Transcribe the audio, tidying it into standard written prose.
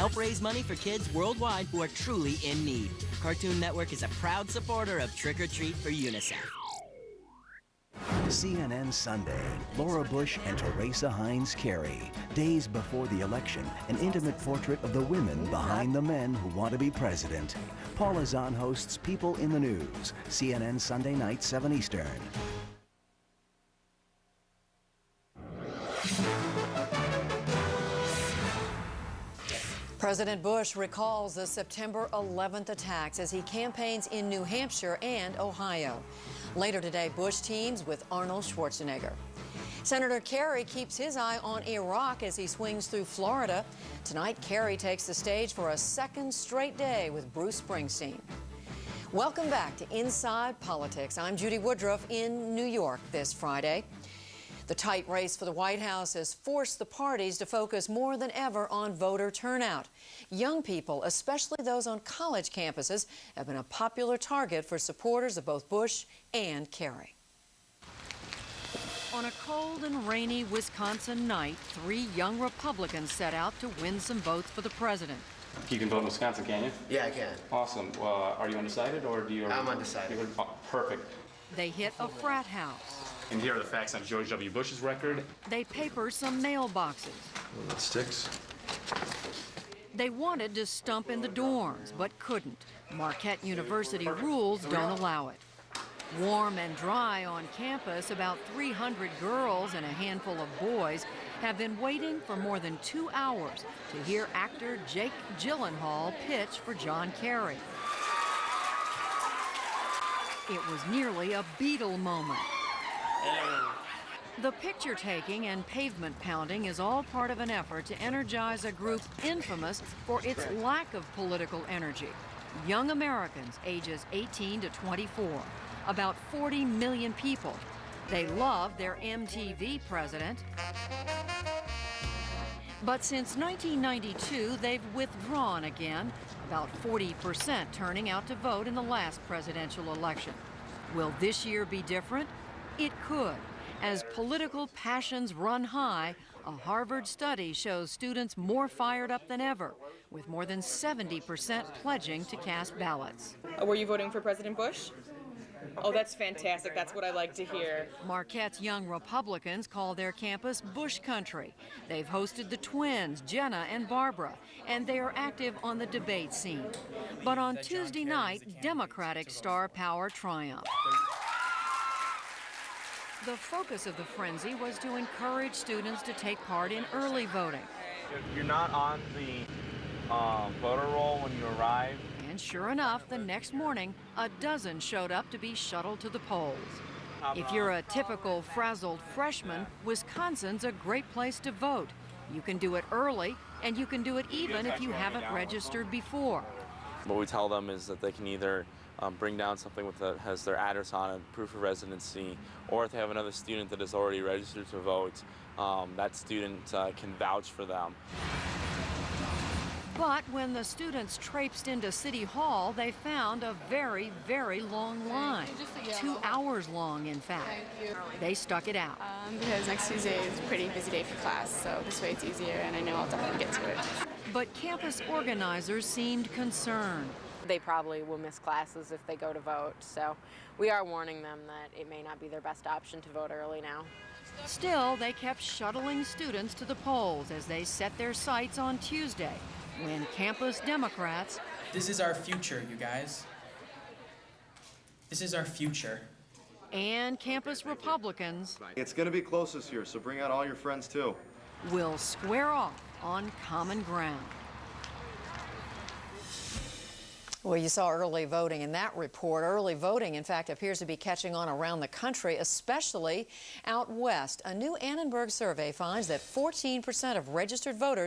help raise money for kids worldwide who are truly in need. Cartoon Network is a proud supporter of Trick or Treat for UNICEF. CNN Sunday, Laura Bush and Teresa Heinz Kerry. Days before the election, an intimate portrait of the women behind the men who want to be president. Paula Zahn hosts People in the News, CNN Sunday night, 7 Eastern. President Bush recalls the September 11th attacks as he campaigns in New Hampshire and Ohio. Later today, Bush teams with Arnold Schwarzenegger. Senator Kerry keeps his eye on Iraq as he swings through Florida. Tonight, Kerry takes the stage for a second straight day with Bruce Springsteen. Welcome back to Inside Politics. I'm Judy Woodruff in New York this Friday. The tight race for the White House has forced the parties to focus more than ever on voter turnout. Young people, especially those on college campuses, have been a popular target for supporters of both Bush and Kerry. On a cold and rainy Wisconsin night, 3 young Republicans set out to win some votes for the president. You can vote in Wisconsin, can you? Yeah, I can. Awesome. Are you undecided, or do you? I'm undecided. Oh, perfect. They hit a frat house. And here are the facts on George W. Bush's record. They paper some mailboxes. Well, that sticks. They wanted to stump in the dorms, but couldn't. Marquette University rules don't allow it. Warm and dry on campus, about 300 girls and a handful of boys have been waiting for more than 2 hours to hear actor Jake Gyllenhaal pitch for John Kerry. It was nearly a Beatle moment. The picture taking and pavement pounding is all part of an effort to energize a group infamous for its lack of political energy. Young Americans ages 18 to 24, about 40 million people. They love their MTV president. But since 1992, they've withdrawn again, about 40% turning out to vote in the last presidential election. Will this year be different? It could. As political passions run high, a Harvard study shows students more fired up than ever, with more than 70% pledging to cast ballots. Were you voting for President Bush? Oh, that's fantastic. That's what I like to hear. Marquette's young Republicans call their campus Bush Country. They've hosted the twins, Jenna and Barbara, and they are active on the debate scene. But on Tuesday night, Democratic star power triumphed. The focus of the frenzy was to encourage students to take part in early voting. You're not on the voter roll when you arrive. And sure enough, the next morning, a dozen showed up to be shuttled to the polls. If you're a typical frazzled freshman, Wisconsin's a great place to vote. You can do it early, and you can do it even if you haven't registered before. What we tell them is that they can either bring down something that has their address on it, proof of residency, or if they have another student that is already registered to vote, that student can vouch for them. But when the students traipsed into City Hall, they found a very, very long line. 2 hours long, in fact. They stuck it out. Because next Tuesday is a pretty busy day for class, so this way it's easier, and I know I'll definitely get to it. But campus organizers seemed concerned. They probably will miss classes if they go to vote, so we are warning them that it may not be their best option to vote early now. Still, they kept shuttling students to the polls as they set their sights on Tuesday, when campus Democrats... This is our future, you guys. This is our future. And campus Republicans... It's going to be close this year, so bring out all your friends, too. ...will square off on common ground. Well, you saw early voting in that report. Early voting, in fact, appears to be catching on around the country, especially out west. A new Annenberg survey finds that 14% of registered voters